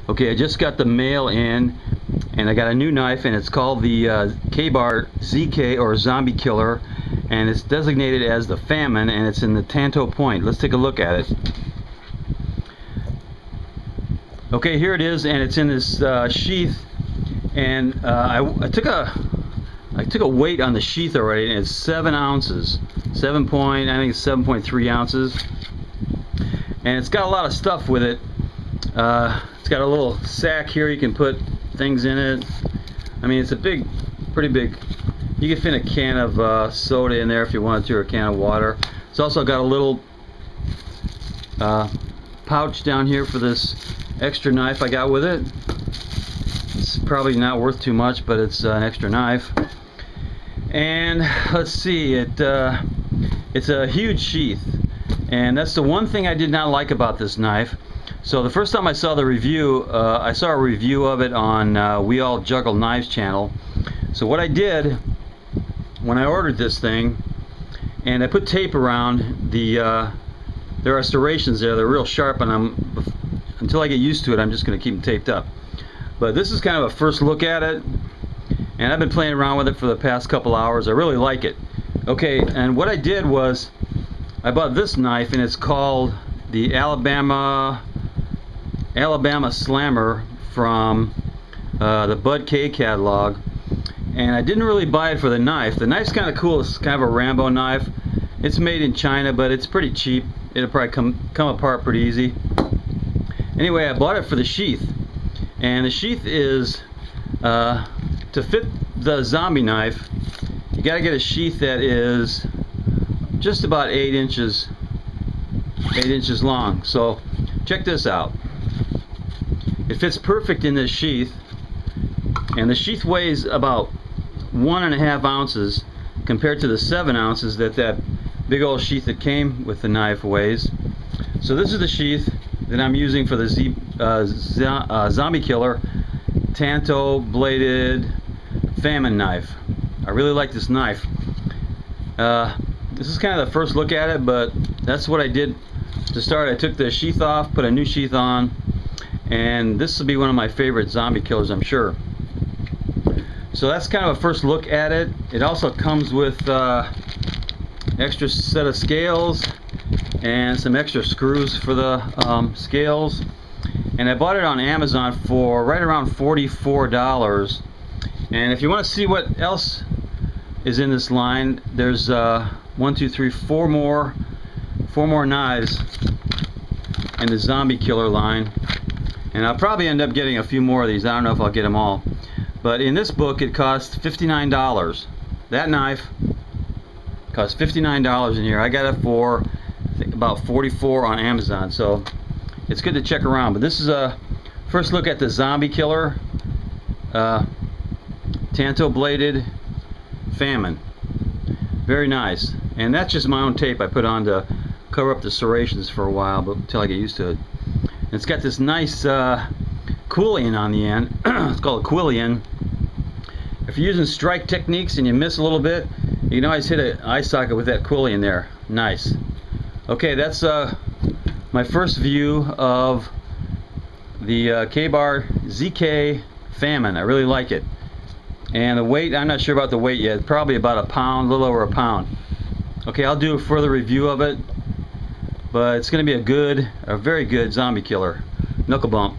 Okay, I just got the mail in, and I got a new knife, and it's called the KaBar ZK, or Zombie Killer, and it's designated as the Famine, and it's in the Tanto point. Let's take a look at it. Okay, here it is, and it's in this sheath, and I took a weight on the sheath already, and it's 7 ounces, I think it's 7.3 ounces, and it's got a lot of stuff with it. It's got a little sack here, you can put things in it. I mean, it's a pretty big. You can fit a can of soda in there if you wanted to, or a can of water. It's also got a little pouch down here for this extra knife I got with it. It's probably not worth too much, but it's an extra knife. And let's see, it's a huge sheath, and that's the one thing I did not like about this knife. So the first time I saw the review, I saw a review of it on We All Juggle Knives channel. So what I did when I ordered this thing, and I put tape around there are serrations there. They're real sharp, and until I get used to it, I'm just going to keep them taped up. But this is kind of a first look at it, and I've been playing around with it for the past couple hours. I really like it. Okay, and what I did was I bought this knife, and it's called the Alabama Slammer from the Bud K catalog, and I didn't really buy it for the knife. The knife's kind of cool. It's kind of a Rambo knife. It's made in China, but it's pretty cheap. It'll probably come apart pretty easy. Anyway, I bought it for the sheath, and the sheath is to fit the zombie knife. You got to get a sheath that is just about 8 inches long. So check this out. It fits perfect in this sheath, and the sheath weighs about 1.5 ounces compared to the 7 ounces that big old sheath that came with the knife weighs. So this is the sheath that I'm using for the Zombie Killer Tanto bladed Famine knife. I really like this knife. This is kind of the first look at it, but that's what I did to start. I took the sheath off, put a new sheath on, and this will be one of my favorite zombie killers, I'm sure. So that's kind of a first look at it. It also comes with extra set of scales and some extra screws for the scales. And I bought it on Amazon for right around $44. And if you want to see what else is in this line, there's 1, 2, 3, 4 more knives in the Zombie Killer line, and I'll probably end up getting a few more of these. I don't know if I'll get them all, but in this book it costs $59. That knife costs $59 in here. I got it for I think about $44 on Amazon, so it's good to check around. But this is a first look at the Zombie Killer Tanto bladed Famine. Very nice. And that's just my own tape I put on to cover up the serrations for a while, but until I get used to it. And it's got this nice quillion on the end. It's called a quillion. If you're using strike techniques and you miss a little bit, you can always hit an eye socket with that quillion there. Nice. Okay, that's my first view of the KaBar ZK Famine. I really like it. And the weight, I'm not sure about the weight yet. Probably about a pound, a little over a pound. Okay, I'll do a further review of it, but it's going to be a very good zombie killer. Knuckle bump.